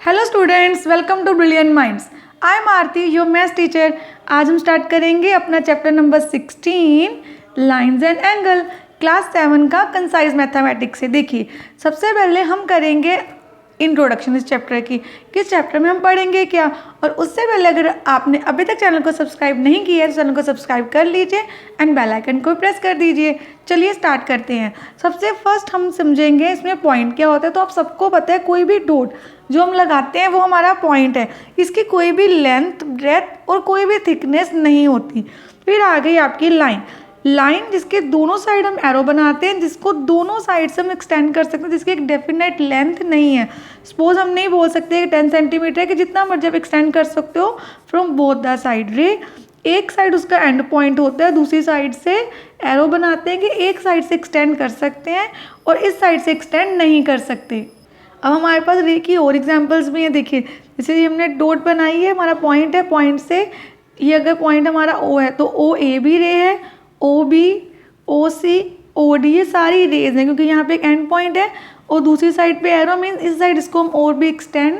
Hello students, welcome to brilliant minds. I am Aarti, your maths teacher. आज हम start करेंगे अपना chapter number 16 lines and angle, class 7 का concise mathematics से। देखिए, सबसे पहले हम करेंगे इंट्रोडक्शन इस चैप्टर की, किस चैप्टर में हम पढ़ेंगे क्या। और उससे पहले अगर आपने अभी तक चैनल को सब्सक्राइब नहीं किया है तो चैनल को सब्सक्राइब कर लीजिए एंड बेल आइकन को प्रेस कर दीजिए। चलिए स्टार्ट करते हैं। सबसे फर्स्ट हम समझेंगे इसमें पॉइंट क्या होता है। तो आप सबको पता है, कोई भी डॉट जो हम लगाते हैं वो हमारा पॉइंट है। इसकी कोई भी लेंथ, ब्रेथ और कोई भी थिकनेस नहीं होती। फिर आ गई आपकी लाइन। लाइन जिसके दोनों साइड हम एरो बनाते हैं, जिसको दोनों साइड से हम एक्सटेंड कर सकते हैं, जिसकी एक डेफिनेट लेंथ नहीं है। सपोज हम नहीं बोल सकते कि 10 सेंटीमीटर है, कि जितना मर्जी आप एक्सटेंड कर सकते हो फ्रॉम बोथ द साइड रे। एक साइड उसका एंड पॉइंट होता है, दूसरी साइड से एरो बनाते हैं कि एक साइड से एक्सटेंड कर सकते हैं और इस साइड से एक्सटेंड नहीं कर सकते। अब हमारे पास रे की और एग्जांपल्स भी हैं। देखिए, जैसे हमने डॉट बनाई है, हमारा पॉइंट है, पॉइंट से ये अगर पॉइंट हमारा ओ है तो ओ ए भी रे है, ओ बी, ओ सी, ओ डी, ये सारी रेज हैं क्योंकि यहाँ पे एक एंड पॉइंट है और दूसरी साइड पे एरो, मीन्स इस साइड इसको हम और भी एक्सटेंड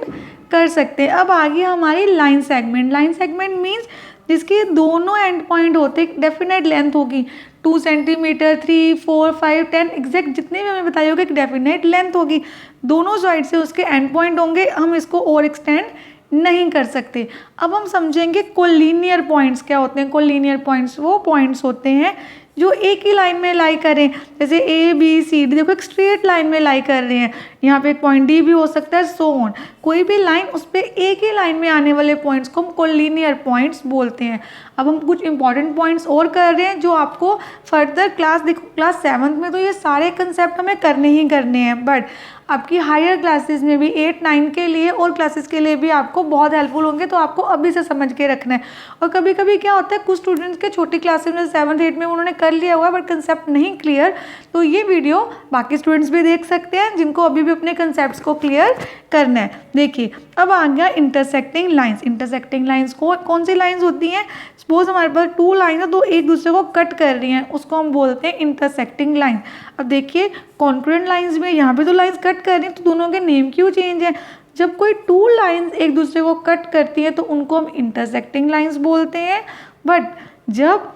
कर सकते हैं। अब आ गई हमारी line segment. Line segment means जिसके दोनों एंड पॉइंट होते, डेफिनेट लेंथ होगी 2 सेंटीमीटर, 3, 4, 5, 10, एग्जैक्ट जितने भी हमें बताई होगी एक डेफिनेट लेंथ होगी। दोनों साइड से उसके एंड पॉइंट होंगे, हम इसको और एक्सटेंड नहीं कर सकते। अब हम समझेंगे कोलिनियर पॉइंट्स क्या होते हैं। कोलिनियर पॉइंट्स वो पॉइंट्स होते हैं जो एक ही लाइन में लाई करें। जैसे ए बी सी डी, देखो एक स्ट्रेट लाइन में लाई कर रहे हैं, यहाँ पे एक पॉइंट डी भी हो सकता है, सो ऑन। कोई भी लाइन उस पर एक ही लाइन में आने वाले पॉइंट्स को हम कोलिनियर पॉइंट्स बोलते हैं। अब हम कुछ इंपॉर्टेंट पॉइंट्स और कर रहे हैं जो आपको फर्दर क्लास, देखो क्लास 7 में तो ये सारे कंसेप्ट हमें करने ही करने हैं, बट आपकी हायर क्लासेस में भी 8, 9 के लिए और क्लासेस के लिए भी आपको बहुत हेल्पफुल होंगे। तो आपको अभी से समझ के रखना है। और कभी कभी क्या होता है, कुछ स्टूडेंट्स के छोटी क्लासेस में 7th 8th में उन्होंने कर लिया हुआ है बट कंसेप्ट नहीं क्लियर, तो ये वीडियो बाकी स्टूडेंट्स भी देख सकते हैं जिनको अभी भी अपने कंसेप्ट को क्लियर करना है। देखिए, अब आ गया इंटरसेक्टिंग लाइन्स। इंटरसेक्टिंग लाइन्स को कौन सी लाइन्स होती हैं। सपोज हमारे पास 2 लाइन है, तो एक दूसरे को कट कर रही हैं, उसको हम बोलते हैं इंटरसेक्टिंग लाइन। अब देखिए, कॉन्क्रेंट लाइंस में यहाँ पे तो लाइंस कट कर रही हैं, तो दोनों के नेम क्यों चेंज है। जब कोई 2 लाइंस एक दूसरे को कट करती हैं तो उनको हम इंटरसेक्टिंग लाइंस बोलते हैं। बट जब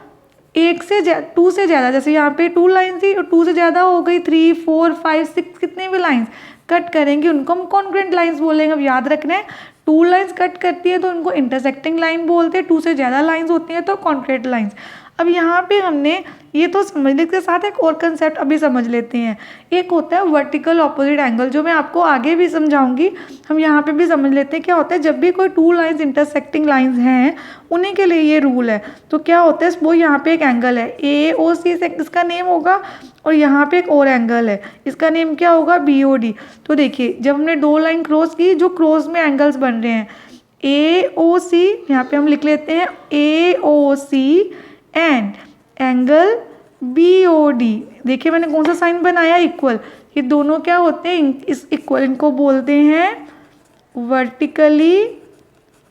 2 से ज़्यादा, जैसे यहाँ पे 2 लाइंस थी और 2 से ज़्यादा हो गई, 3, 4, 5, 6 कितने भी लाइंस कट करेंगे उनको हम कॉन्क्रेंट लाइंस बोलेंगे। अब याद रखना है, 2 लाइंस कट करती है तो उनको इंटरसेक्टिंग लाइन बोलते हैं, 2 से ज़्यादा लाइंस होती हैं तो कॉन्क्रेंट लाइंस। अब यहाँ पे हमने ये तो समझने के साथ एक और कंसेप्ट अभी समझ लेते हैं। एक होता है वर्टिकल ऑपोजिट एंगल, जो मैं आपको आगे भी समझाऊंगी। हम यहाँ पे भी समझ लेते हैं क्या होता है। जब भी कोई 2 लाइंस इंटरसेक्टिंग लाइंस हैं, उन्हीं के लिए ये रूल है। तो क्या होता है, वो यहाँ पे एक एंगल है ए ओ सी, इसका नेम होगा, और यहाँ पे एक और एंगल है, इसका नेम क्या होगा, बी ओ डी। तो देखिए, जब हमने 2 लाइन क्रॉस की, जो क्रॉस में एंगल्स बन रहे हैं ए ओ सी, यहाँ पे हम लिख लेते हैं A O C and angle B O D. देखिए मैंने कौन सा साइन बनाया, इक्वल। ये दोनों क्या होते हैं, इस इक्वल, इनको बोलते हैं वर्टिकली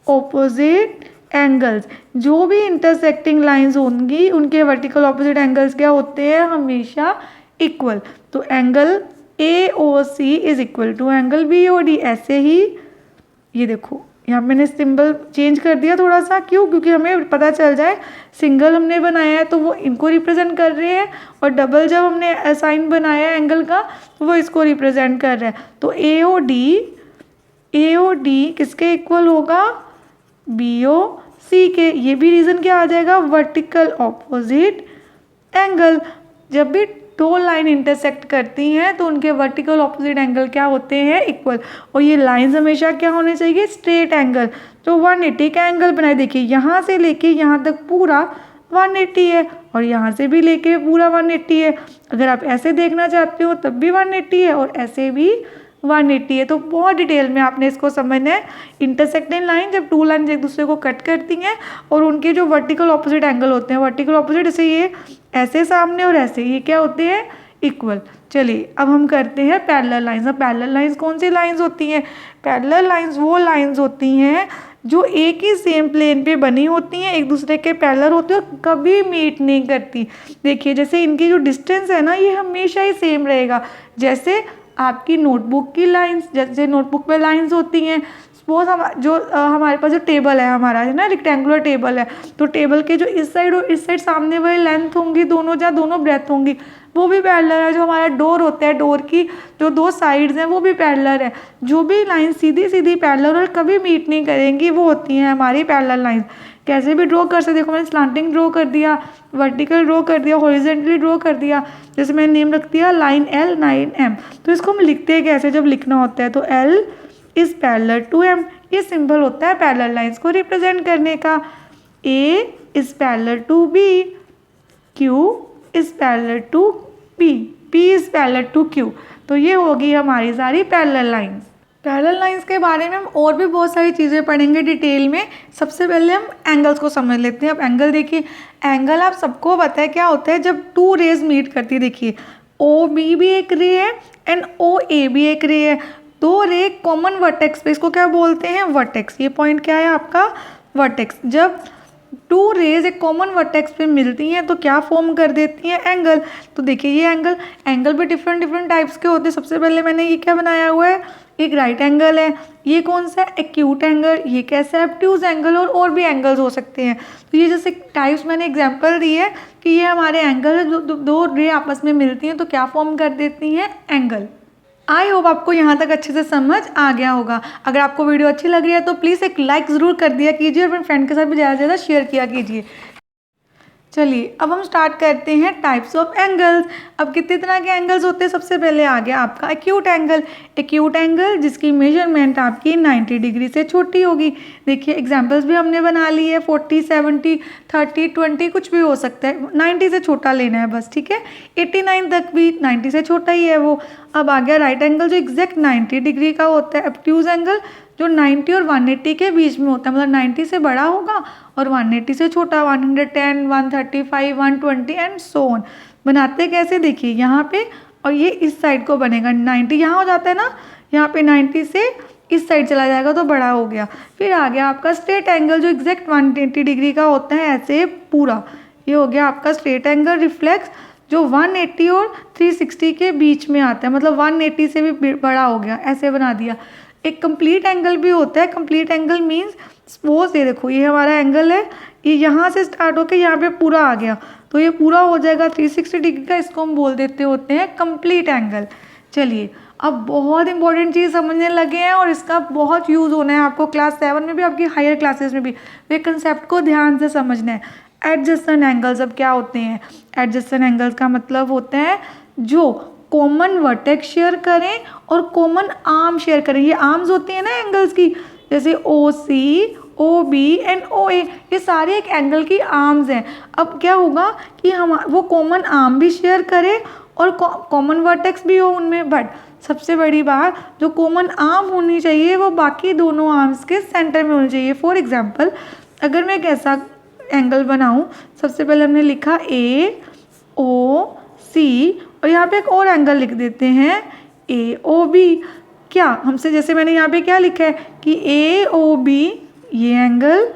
ऑपोजिट एंगल्स। जो भी इंटरसेक्टिंग लाइंस होंगी उनके वर्टिकल ऑपोजिट एंगल्स क्या होते हैं, हमेशा इक्वल। तो angle A O C is equal to angle B O D. ऐसे ही ये देखो, यहाँ मैंने सिंबल चेंज कर दिया थोड़ा सा, क्यों, क्योंकि हमें पता चल जाए। सिंगल हमने बनाया है तो वो इनको रिप्रेजेंट कर रहे हैं, और डबल जब हमने साइन बनाया एंगल का तो वो इसको रिप्रेजेंट कर रहा है। तो ए ओ डी किसके इक्वल होगा, बी ओ सी के। ये भी रीज़न क्या आ जाएगा, वर्टिकल ऑपोजिट एंगल। जब भी 2 लाइन इंटरसेक्ट करती हैं तो उनके वर्टिकल ऑपोजिट एंगल क्या होते हैं, इक्वल। और ये लाइंस हमेशा क्या होने चाहिए, स्ट्रेट एंगल। तो 180 का एंगल बनाए। देखिए, यहाँ से लेके यहाँ तक पूरा 180 है, और यहाँ से भी लेके पूरा 180 है। अगर आप ऐसे देखना चाहते हो तब भी 180 है, और ऐसे भी 180 है। तो बहुत डिटेल में आपने इसको समझना है। इंटरसेक्टिंग लाइन जब 2 लाइन एक दूसरे को कट करती हैं और उनके जो वर्टिकल ऑपोजिट एंगल होते हैं, वर्टिकल ऑपोजिट, जैसे ये ऐसे सामने और ऐसे, ये क्या होते हैं, इक्वल। चलिए अब हम करते हैं पैरेलल लाइंस। अब पैरेलल लाइंस कौन सी लाइंस होती हैं, पैरेलल लाइंस वो लाइंस होती हैं जो एक ही सेम प्लेन पे बनी होती हैं, एक दूसरे के पैरेलल होती है और कभी मीट नहीं करती। देखिए, जैसे इनकी जो डिस्टेंस है ना, ये हमेशा ही सेम रहेगा। जैसे आपकी नोटबुक की लाइंस, जैसे नोटबुक में लाइंस होती हैं, सपोज हमारे पास जो टेबल है हमारा है ना, रेक्टेंगुलर टेबल है, तो टेबल के जो इस साइड और इस साइड सामने वाली लेंथ होंगी दोनों, जहाँ दोनों ब्रेथ होंगी, वो भी पैरेलल है। जो हमारा डोर होता है, डोर की जो दो साइड्स हैं वो भी पैरेलल है। जो भी लाइन सीधी सीधी पैरेलल और कभी मीट नहीं करेंगी वो होती हैं हमारी पैरेलल लाइंस। कैसे भी ड्रॉ कर सकते, देखो मैंने स्लांटिंग ड्रॉ कर दिया, वर्टिकल ड्रॉ कर दिया, हॉरिजॉन्टली ड्रॉ कर दिया। जैसे मैंने नेम रख दिया लाइन L, लाइन M। तो इसको हम लिखते हैं कैसे, जब लिखना होता है तो L is parallel to M, ये सिंबल होता है पैरेलल लाइंस को रिप्रेजेंट करने का। A is parallel to B, Q is parallel to P, P is parallel to Q। तो ये होगी हमारी सारी पैरेलल लाइंस। पैरेलल लाइंस के बारे में हम और भी बहुत सारी चीज़ें पढ़ेंगे डिटेल में। सबसे पहले हम एंगल्स को समझ लेते हैं। अब एंगल देखिए, एंगल आप सबको पता है क्या होता है, जब टू रेज मीट करती है। देखिए OB भी एक रे है एंड OA भी एक रे है, दो रे कॉमन वर्टेक्स पे, इसको क्या बोलते हैं, वर्टेक्स। ये पॉइंट क्या है आपका, वर्टेक्स। जब टू रेज एक कॉमन वर्टेक्स पे मिलती हैं तो क्या फॉर्म कर देती हैं, एंगल। तो देखिए ये एंगल भी डिफरेंट डिफरेंट टाइप्स के होते हैं। सबसे पहले मैंने ये क्या बनाया हुआ है, एक राइट एंगल है, ये कौन सा है, एक्यूट एंगल, ये कैसा है, ऑब्ट्यूज एंगल, और भी एंगल्स हो सकते हैं। तो ये जैसे टाइप्स मैंने एग्जांपल दी है कि ये हमारे एंगल है, दो रे आपस में मिलती हैं तो क्या फॉर्म कर देती हैं, एंगल। आई होप आपको यहाँ तक अच्छे से समझ आ गया होगा। अगर आपको वीडियो अच्छी लग रही है तो प्लीज़ एक लाइक ज़रूर कर दिया कीजिए और अपने फ्रेंड के साथ भी ज़्यादा से ज़्यादा शेयर किया कीजिए। चलिए अब हम स्टार्ट करते हैं टाइप्स ऑफ एंगल्स। अब कितने तरह के एंगल्स होते हैं, सबसे पहले आ गया आपका एक्यूट एंगल। एक्यूट एंगल जिसकी मेजरमेंट आपकी 90 डिग्री से छोटी होगी। देखिए एग्जांपल्स भी हमने बना ली है, 40, 70, 30, 20 कुछ भी हो सकता है, 90 से छोटा लेना है बस, ठीक है। 89 तक भी 90 से छोटा ही है वो। अब आ गया राइट एंगल जो एग्जैक्ट 90 डिग्री का होता है। ऑब्ट्यूज एंगल जो 90 और 180 के बीच में होता है, मतलब 90 से बड़ा होगा और 180 से छोटा, 110, 135, 120 एंड सो ऑन। बनाते कैसे, देखिए यहाँ पे, और ये इस साइड को बनेगा, 90 यहाँ हो जाता है ना, यहाँ पे 90 से इस साइड चला जाएगा तो बड़ा हो गया। फिर आ गया आपका स्ट्रेट एंगल जो एग्जैक्ट 180 डिग्री का होता है, ऐसे पूरा, ये हो गया आपका स्ट्रेट एंगल। रिफ्लेक्स जो 180 और 360 के बीच में आता है, मतलब 180 से भी बड़ा हो गया, ऐसे बना दिया। एक कंप्लीट एंगल भी होता है। कंप्लीट एंगल मीन्स सपोज ये देखो, ये हमारा एंगल है, ये यहाँ से स्टार्ट होकर यहाँ पे पूरा आ गया, तो ये पूरा हो जाएगा 360 डिग्री का, इसको हम बोल देते होते हैं कंप्लीट एंगल। चलिए अब बहुत इंपॉर्टेंट चीज़ समझने लगे हैं और इसका बहुत यूज़ होना है आपको क्लास 7 में भी, आपकी हायर क्लासेस में भी। वे कंसेप्ट को ध्यान से समझना है। एडजस्टेंट एंगल्स अब क्या होते हैं, एडजस्टेंट एंगल्स का मतलब होता है जो कॉमन वर्टेक्स शेयर करें और कॉमन आर्म शेयर करें। ये आर्म्स होती हैं ना एंगल्स की, जैसे OC, OB एंड OA, ये सारे एक एंगल की आर्म्स हैं। अब क्या होगा कि हम वो कॉमन आर्म भी शेयर करें और कॉमन वर्टेक्स भी हो उनमें, बट सबसे बड़ी बात जो कॉमन आर्म होनी चाहिए वो बाकी दोनों आर्म्स के सेंटर में होनी चाहिए। फॉर एग्जाम्पल अगर मैं एक ऐसा एंगल बनाऊँ, सबसे पहले हमने लिखा AOC और यहाँ पे एक और एंगल लिख देते हैं AOB। क्या हमसे, जैसे मैंने यहाँ पे क्या लिखा है कि AOB ये एंगल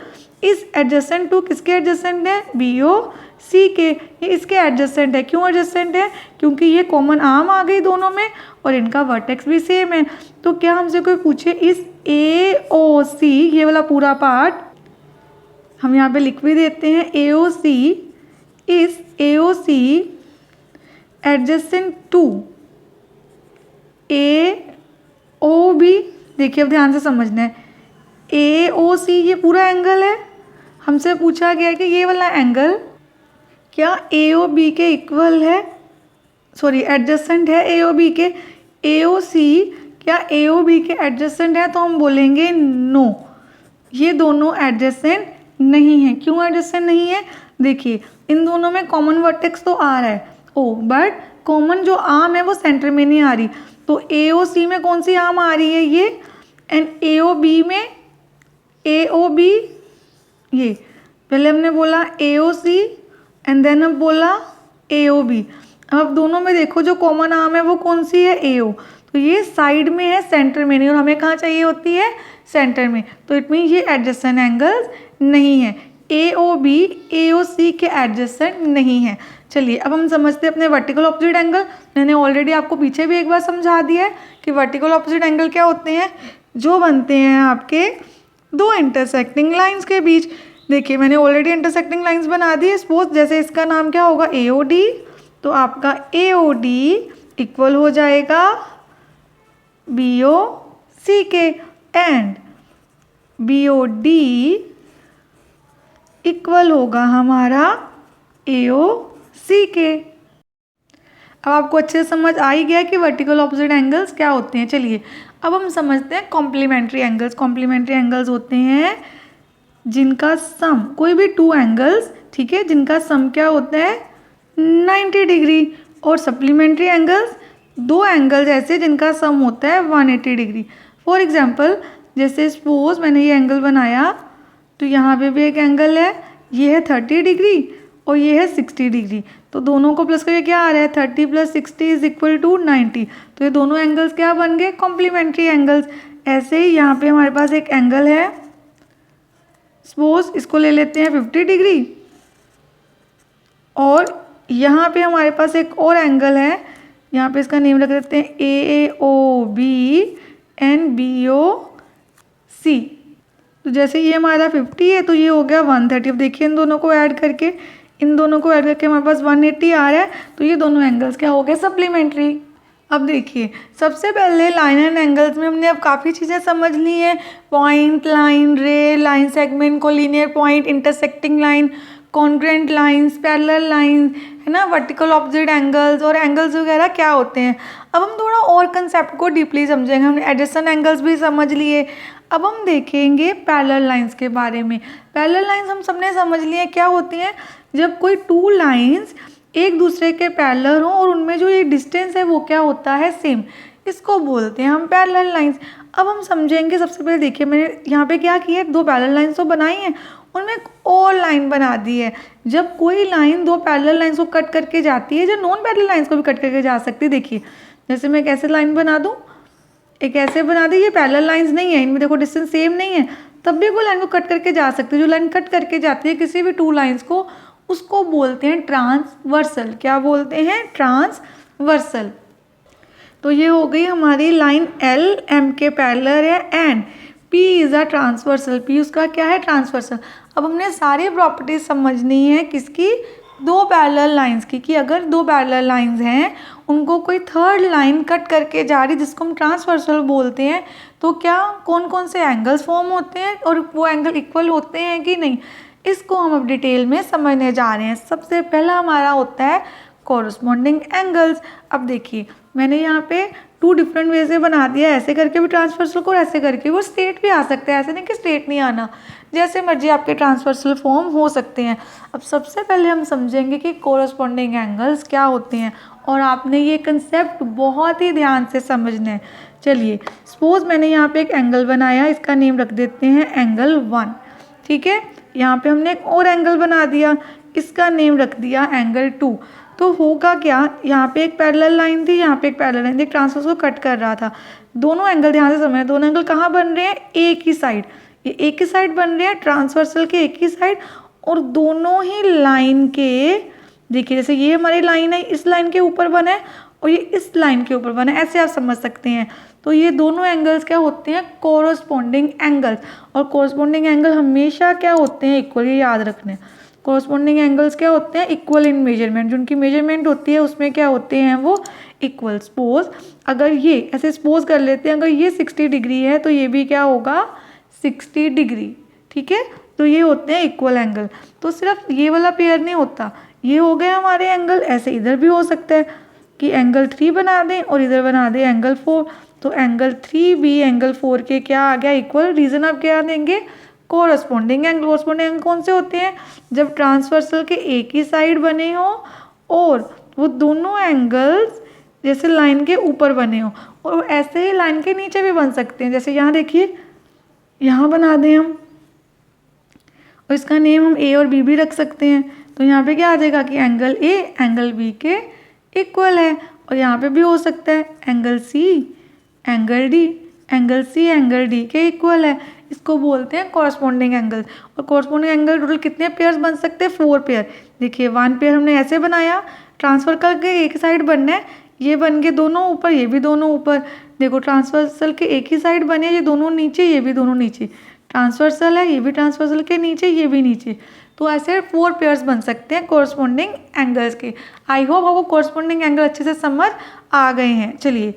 इस एडजेसेंट टू, किसके एडजेसेंट है, BOC के, ये इसके एडजेसेंट है। क्यों एडजेसेंट है, क्योंकि ये कॉमन आर्म आ गई दोनों में और इनका वर्टेक्स भी सेम है। तो क्या हमसे कोई पूछे इस AOC, ये वाला पूरा पार्ट हम यहाँ पे लिख भी देते हैं, AOC इस AOC एडजेसेंट टू AOB। देखिए अब ध्यान से समझना है, AOC ये पूरा एंगल है, हमसे पूछा गया कि ये वाला एंगल क्या AOB के इक्वल है, सॉरी एडजेसेंट है AOB के। AOC क्या AOB के एडजेसेंट है, तो हम बोलेंगे नो, ये दोनों एडजेसेंट नहीं है। क्यों एडजेसेंट नहीं है, देखिए इन दोनों में कॉमन वर्टेक्स तो आ रहा है बट कॉमन जो आर्म है वो सेंटर में नहीं आ रही। तो AOC में कौन सी आर्म आ रही है, ये, एंड AOB में AOB, ये पहले हमने बोला AOC एंड देन अब बोला AOB। अब दोनों में देखो जो कॉमन आर्म है वो कौन सी है, AO, तो ये साइड में है, सेंटर में नहीं, और हमें कहाँ चाहिए होती है, सेंटर में। तो इट मीन ये एडजेसेंट एंगल्स नहीं है। AOB AOC के एडजेसेंट नहीं है। चलिए अब हम समझते हैं अपने वर्टिकल ऑपोजिट एंगल। मैंने ऑलरेडी आपको पीछे भी एक बार समझा दिया है कि वर्टिकल ऑपोजिट एंगल क्या होते हैं, जो बनते हैं आपके दो इंटरसेक्टिंग लाइंस के बीच। देखिए मैंने ऑलरेडी इंटरसेक्टिंग लाइंस बना दी है। सपोज जैसे इसका नाम क्या होगा, AOD, तो आपका AOD इक्वल हो जाएगा BOC के, एंड BOD इक्वल होगा हमारा AOC के। अब आपको अच्छे से समझ आ ही गया कि वर्टिकल ऑपोजिट एंगल्स क्या होते हैं। चलिए अब हम समझते हैं कॉम्प्लीमेंट्री एंगल्स। कॉम्प्लीमेंट्री एंगल्स होते हैं जिनका सम, कोई भी टू एंगल्स, ठीक है, जिनका सम क्या होता है 90 डिग्री, और सप्लीमेंट्री एंगल्स दो एंगल्स ऐसे जिनका सम होता है 180 डिग्री। फॉर एग्जांपल जैसे सपोज मैंने ये एंगल बनाया, तो यहाँ पे भी एक एंगल है, ये है 30 डिग्री और ये है 60 डिग्री, तो दोनों को प्लस करके क्या आ रहा है 30 + 60 इज इक्वल टू 90। तो ये दोनों एंगल्स क्या बन गए, कॉम्प्लीमेंट्री एंगल्स। ऐसे ही यहाँ पे हमारे पास एक एंगल है, सपोज इसको ले लेते हैं 50 डिग्री, और यहाँ पे हमारे पास एक और एंगल है, यहाँ पे इसका नेम रख देते हैं AOB एंड BOC। तो जैसे ये हमारा 50 है तो ये हो गया 130। अब देखिए इन दोनों को ऐड करके हमारे पास 180 आ रहा है, तो ये दोनों एंगल्स क्या हो गए, सप्लीमेंट्री। अब देखिए सबसे पहले लाइन एंड एंगल्स में हमने अब काफ़ी चीज़ें समझ ली हैं, पॉइंट, लाइन, रे, line segment, collinear point, intersecting line, congruent lines, parallel lines, है ना, वर्टिकल ऑपोजिट एंगल्स और एंगल्स वगैरह क्या होते हैं। अब हम थोड़ा और कंसेप्ट को डीपली समझेंगे। हमने एडजेसेंट एंगल्स भी समझ लिए, अब हम देखेंगे पैरेलल लाइंस के बारे में। पैरेलल लाइंस हम सबने समझ लिए क्या होती हैं, जब कोई टू लाइंस एक दूसरे के पैरेलल हों और उनमें जो ये डिस्टेंस है वो क्या होता है, सेम, इसको बोलते हैं हम पैरेलल लाइंस। अब हम समझेंगे, सबसे पहले देखिए मैंने यहाँ पे क्या किया है, दो पैरेलल लाइंस तो बनाई हैं, उनमें एक और लाइन बना दी है। जब कोई लाइन दो पैरेलल लाइंस को कट करके जाती है, जो नॉन पैरेलल लाइंस को भी कट करके जा सकती है। देखिए जैसे मैं एक ऐसे लाइन बना दूँ, एक ऐसे बना दी, ये पैरेलल लाइंस नहीं है, इनमें देखो डिस्टेंस सेम नहीं है, तब भी वो लाइन को कट करके जा सकती है। जो लाइन कट करके जाती है किसी भी टू लाइंस को, उसको बोलते हैं ट्रांसवर्सल। क्या बोलते हैं, ट्रांसवर्सल। तो ये हो गई हमारी लाइन L M के पैरेलल है, and P is a transversal. P उसका क्या है, ट्रांसवर्सल। अब हमने सारी प्रॉपर्टीज समझनी है किसकी, दो पैरेलल लाइंस की, कि अगर दो पैरेलल लाइंस हैं उनको कोई थर्ड लाइन कट करके जा रही जिसको हम ट्रांसवर्सल बोलते हैं, तो क्या कौन कौन से एंगल्स फॉर्म होते हैं और वो एंगल इक्वल होते हैं कि नहीं, इसको हम अब डिटेल में समझने जा रहे हैं। सबसे पहला हमारा होता है कॉरस्पॉन्डिंग एंगल्स। अब देखिए मैंने यहाँ पे टू डिफरेंट वे से बना दिया, ऐसे करके भी ट्रांसवर्सल को, ऐसे करके वो स्ट्रेट भी आ सकते हैं, ऐसे नहीं कि स्ट्रेट नहीं आना, जैसे मर्जी आपके ट्रांसवर्सल फॉर्म हो सकते हैं। अब सबसे पहले हम समझेंगे कि कॉरस्पॉन्डिंग एंगल्स क्या होते हैं, और आपने ये कंसेप्ट बहुत ही ध्यान से समझना है। चलिए सपोज मैंने यहाँ पे एक एंगल बनाया, इसका नेम रख देते हैं एंगल 1, ठीक है। यहाँ पे हमने एक और एंगल बना दिया, इसका नेम रख दिया एंगल 2। तो होगा क्या, यहाँ पे एक पैरेलल लाइन थी, यहाँ पे एक पैरेलल लाइन थी, एक ट्रांसवर्स को कट कर रहा था। दोनों एंगल ध्यान से समझना, दोनों एंगल कहाँ बन रहे हैं, एक ही साइड, ये एक ही साइड बन रहे हैं, ट्रांसवर्सल के एक ही साइड, और दोनों ही लाइन के, देखिए जैसे ये हमारी लाइन है, इस लाइन के ऊपर बना है और ये इस लाइन के ऊपर बना है, ऐसे आप समझ सकते हैं। तो ये दोनों एंगल्स क्या होते हैं, कोरस्पॉन्डिंग एंगल्स। और कोरस्पॉन्डिंग एंगल हमेशा क्या होते हैं, इक्वल, ये याद रखने। कोरस्पॉन्डिंग एंगल्स क्या होते हैं, इक्वल इन मेजरमेंट, जो उनकी मेजरमेंट होती है उसमें क्या होते हैं वो इक्वल। सपोज अगर ये ऐसे सपोज कर लेते हैं, अगर ये 60 डिग्री है तो ये भी क्या होगा 60 डिग्री, ठीक है। तो ये होते हैं इक्वल एंगल। तो सिर्फ ये वाला पेयर नहीं होता, ये हो गए हमारे एंगल, ऐसे इधर भी हो सकता है कि एंगल 3 बना दें और इधर बना दें एंगल 4, तो एंगल 3 भी एंगल 4 के क्या आ गया, इक्वल। रीज़न आप क्या देंगे, कोरस्पॉन्डिंग एंगल। कोरस्पॉन्डिंग एंगल कौन से होते हैं, जब ट्रांसवर्सल के एक ही साइड बने हो और वो दोनों एंगल्स जैसे लाइन के ऊपर बने हो, और ऐसे ही लाइन के नीचे भी बन सकते हैं। जैसे यहाँ देखिए, यहाँ बना दें हम, और इसका नेम हम A और B भी रख सकते हैं। तो यहाँ पे क्या आ जाएगा कि एंगल A एंगल B के इक्वल है, और यहाँ पे भी हो सकता है angle C angle D angle C angle D के इक्वल है, इसको बोलते हैं कॉरस्पॉन्डिंग एंगल। और कॉरस्पॉन्डिंग एंगल टोटल कितने पेयर्स बन सकते हैं? 4 पेयर। देखिए 1 पेयर हमने ऐसे बनाया, ट्रांसफ़र करके एक साइड बनना है, ये बन गए दोनों ऊपर, ये भी दोनों ऊपर। देखो ट्रांसवर्सल के एक ही साइड बने, ये दोनों नीचे, ये भी दोनों नीचे। ट्रांसवर्सल है, ये भी ट्रांसवर्सल के नीचे, ये भी नीचे। तो ऐसे 4 पेयर्स बन सकते हैं कॉरस्पॉन्डिंग एंगल्स के। आई होप आपको कॉरस्पॉन्डिंग एंगल अच्छे से समझ आ गए हैं। चलिए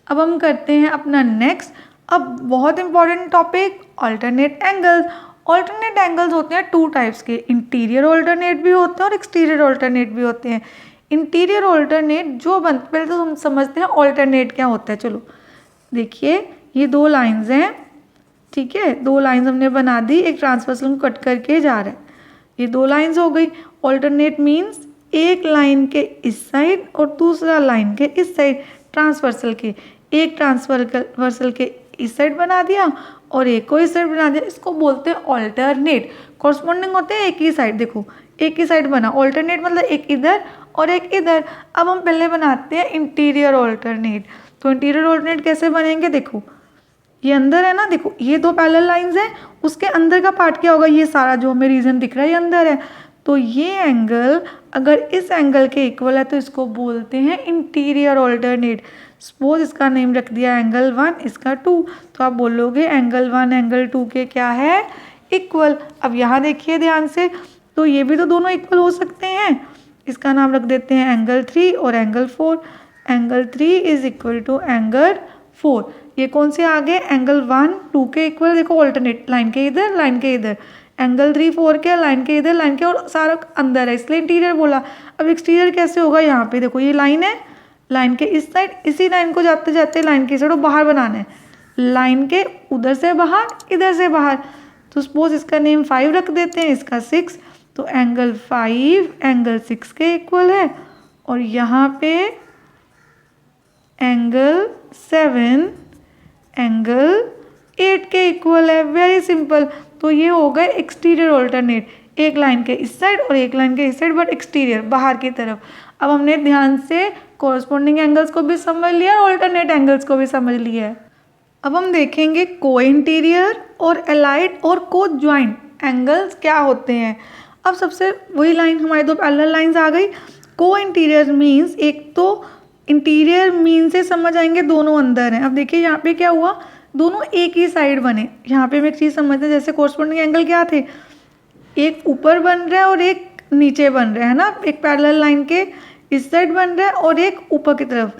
अब हम करते हैं अपना नेक्स्ट, अब बहुत important topic, alternate angles. Alternate angles होते हैं 2 टाइप्स के, इंटीरियर अल्टरनेट भी होते हैं और एक्सटीरियर अल्टरनेट भी होते हैं। इंटीरियर अल्टरनेट जो बनते, पहले तो हम समझते हैं अल्टरनेट क्या होता है। चलो देखिए ये 2 लाइंस हैं, ठीक है, 2 लाइंस हमने बना दी, एक ट्रांसवर्सल को कट करके जा रहा है, ये 2 लाइंस हो गई। अल्टरनेट मीन्स एक लाइन के इस साइड और दूसरा लाइन के इस साइड, ट्रांसवर्सल के, एक ट्रांसवर्सल के इस साइड बना दिया और एक को इस साइड बना दिया, इसको बोलते हैं अल्टरनेट। कॉरस्पॉन्डिंग होते हैं एक ही साइड, देखो एक ही साइड बना, अल्टरनेट मतलब एक इधर और एक इधर। अब हम पहले बनाते हैं इंटीरियर अल्टरनेट। तो इंटीरियर अल्टरनेट कैसे बनेंगे? देखो ये अंदर है ना, देखो ये 2 पैरेलल लाइंस हैं, उसके अंदर का पार्ट क्या होगा? ये सारा जो हमें रीजन दिख रहा है ये अंदर है। तो ये एंगल अगर इस एंगल के इक्वल है तो इसको बोलते हैं इंटीरियर अल्टरनेट। सपोज इसका नेम रख दिया एंगल 1, इसका 2, तो आप बोलोगे एंगल 1 एंगल 2 के क्या है? इक्वल। अब यहाँ देखिए ध्यान से, तो ये भी तो दोनों इक्वल हो सकते हैं, इसका नाम रख देते हैं एंगल 3 और angle 4। Angle 3 is equal to angle 4। ये कौन से आ गए? एंगल 1 2 के इक्वल, देखो अल्टरनेट, लाइन के इधर लाइन के इधर। एंगल 3 4 के, लाइन के इधर लाइन के, और सारा अंदर है, इसलिए इंटीरियर बोला। अब एक्सटीरियर कैसे होगा? यहाँ पे देखो ये लाइन है, लाइन के इस साइड, इसी लाइन को जाते जाते लाइन की साइड बाहर बनाना है, लाइन के उधर से बाहर इधर से बाहर। तो सपोज इसका नेम 5 रख देते हैं, इसका 6, तो एंगल 5 एंगल 6 के इक्वल है। और यहाँ पे एंगल 7 एंगल 8 के इक्वल है। Very simple. तो ये हो गए एक्सटीरियर अल्टरनेट, एक लाइन के इस साइड और एक लाइन के इस साइड, बट एक्सटीरियर बाहर की तरफ। अब हमने ध्यान से कॉरस्पॉन्डिंग एंगल्स को भी समझ लिया और अल्टरनेट एंगल्स को भी समझ लिया है। अब हम देखेंगे को इंटीरियर और एलाइड और को ज्वाइंट एंगल्स क्या होते हैं। अब सबसे वही लाइन, हमारी 2 पैरेलल लाइंस आ गई। को इंटीरियर मीन्स, एक तो इंटीरियर मीन से समझ आएंगे दोनों अंदर हैं। अब देखिए यहाँ पे क्या हुआ, दोनों एक ही साइड बने। यहाँ पे हम एक चीज़ समझते हैं, जैसे कॉरस्पॉन्डिंग एंगल क्या थे, एक ऊपर बन रहा है और एक नीचे बन रहा है ना, एक पैरेलल लाइन के इस साइड बन रहा है और एक ऊपर की तरफ,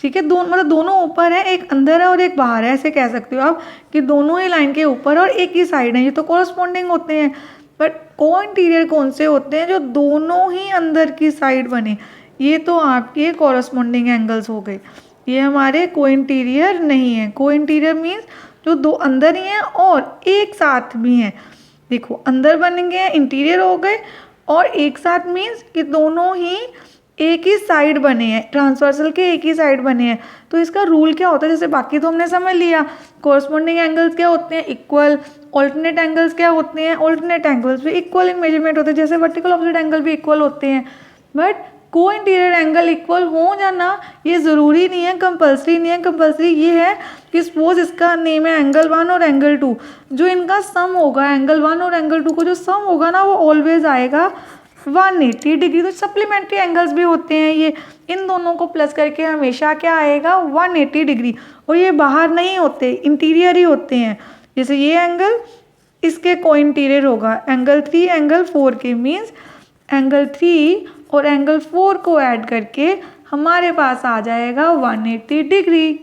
ठीक है, मतलब दोनों ऊपर है, एक अंदर है और एक बाहर है, ऐसे कह सकते हो आप कि दोनों ही लाइन के ऊपर और एक ही साइड है, ये तो कॉरस्पॉन्डिंग होते हैं। बट को इंटीरियर कौन से होते हैं? जो दोनों ही अंदर की साइड बने, ये तो आपके कॉरस्पॉन्डिंग एंगल्स हो गए, ये हमारे को इंटीरियर नहीं है। को इंटीरियर मीन्स जो 2 अंदर ही हैं और एक साथ भी हैं। देखो अंदर बन गए, इंटीरियर हो गए, और एक साथ मीन्स कि दोनों ही एक ही साइड बने हैं, ट्रांसवर्सल के एक ही साइड बने हैं। तो इसका रूल क्या होता है? जैसे बाकी तो हमने समझ लिया, कॉरस्पॉन्डिंग एंगल्स क्या होते हैं? इक्वल। ऑल्टरनेट एंगल्स क्या होते हैं? ऑल्टरनेट एंगल्स भी इक्वल इन मेजरमेंट होते हैं, जैसे वर्टिकल ऑपोजिट एंगल भी इक्वल होते हैं। बट को इंटीरियर एंगल इक्वल हो जाना ये ज़रूरी नहीं है, कंपलसरी नहीं है। कंपलसरी ये है कि सपोज इसका नेम है एंगल 1 और एंगल 2, जो इनका सम होगा, एंगल 1 और एंगल 2 को जो सम होगा ना, वो ऑलवेज आएगा 180 डिग्री। तो सप्लीमेंट्री एंगल्स भी होते हैं ये, इन दोनों को प्लस करके हमेशा क्या आएगा? 180 डिग्री। और ये बाहर नहीं होते, इंटीरियर ही होते हैं। जैसे ये एंगल इसके को इंटीरियर होगा, एंगल 3 एंगल 4 के, मीन्स एंगल 3 और एंगल 4 को ऐड करके हमारे पास आ जाएगा 180 डिग्री।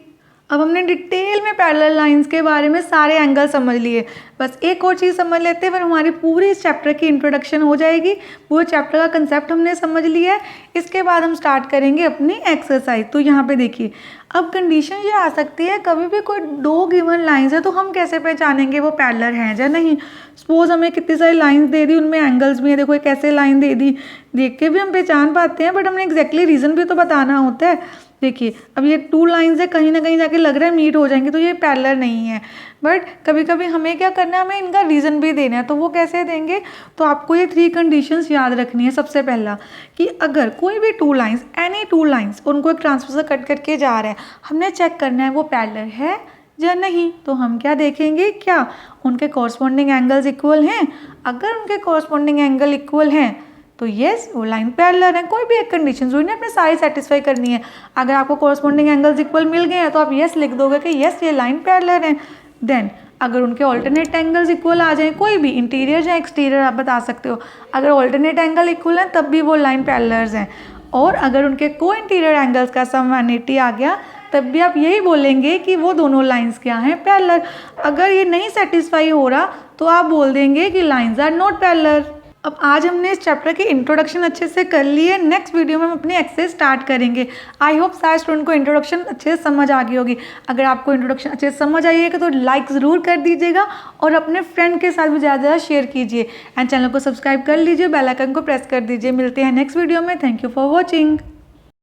अब हमने डिटेल में पैरेलल लाइंस के बारे में सारे एंगल समझ लिए, बस एक और चीज़ समझ लेते हैं, फिर हमारी पूरी इस चैप्टर की इंट्रोडक्शन हो जाएगी। पूरे चैप्टर का कंसेप्ट हमने समझ लिया है। इसके बाद हम स्टार्ट करेंगे अपनी एक्सरसाइज। तो यहाँ पे देखिए, अब कंडीशन ये आ सकती है, कभी भी कोई 2 गिवन लाइंस है तो हम कैसे पहचानेंगे वो पैरेलल हैं या नहीं। सपोज हमें कितनी सारी लाइंस दे दी, उनमें एंगल्स भी हैं, देखो एक ऐसे लाइन दे दी, देख के भी हम पहचान पाते हैं, बट हमने एग्जैक्टली रीज़न भी तो बताना होता है। देखिए अब ये 2 लाइंस है, कहीं ना कहीं जाके लग रहा है मीट हो जाएंगे, तो ये पैरेलल नहीं है। बट कभी कभी हमें क्या करना है, हमें इनका रीज़न भी देना है, तो वो कैसे देंगे? तो आपको ये 3 कंडीशंस याद रखनी है। सबसे पहला कि अगर कोई भी 2 लाइंस, एनी 2 लाइंस, उनको एक ट्रांसवर्सल कट करके जा रहा है, हमने चेक करना है वो पैरेलल है या नहीं। तो हम क्या देखेंगे, क्या उनके कॉरस्पॉन्डिंग एंगल्स इक्वल हैं। अगर उनके कॉरस्पॉन्डिंग एंगल इक्वल हैं तो येस वो लाइन पैरेलल है। कोई भी एक कंडीशन हुई ना अपने सारी सेटिस्फाई करनी है। अगर आपको कॉरस्पॉन्डिंग एंगल्स इक्वल मिल गए हैं तो आप येस लिख दोगे कि येस ये लाइन पैरेलल है। देन अगर उनके ऑल्टरनेट एंगल्स इक्वल आ जाएं, कोई भी इंटीरियर या एक्सटीरियर आप बता सकते हो, अगर ऑल्टरनेट एंगल इक्वल हैं तब भी वो लाइन पैरेलल्स हैं। और अगर उनके को इंटीरियर एंगल्स का सम 180 आ गया तब भी आप यही बोलेंगे कि वो दोनों लाइंस क्या हैं, पैरेलल। अगर ये नहीं सेटिस्फाई हो रहा तो आप बोल देंगे कि लाइंस आर नॉट पैरेलल। अब आज हमने इस चैप्टर की इंट्रोडक्शन अच्छे से कर ली है। नेक्स्ट वीडियो में हम अपनी एक्सरसाइज स्टार्ट करेंगे। आई होप सारे स्टूडेंट को इंट्रोडक्शन अच्छे से समझ आ गई होगी। अगर आपको इंट्रोडक्शन अच्छे से समझ आइएगा तो लाइक ज़रूर कर दीजिएगा और अपने फ्रेंड के साथ भी ज़्यादा ज़्यादा शेयर कीजिए एंड चैनल को सब्सक्राइब कर लीजिए, बेल आइकन को प्रेस कर दीजिए। मिलते हैं नेक्स्ट वीडियो में। Thank you for watching.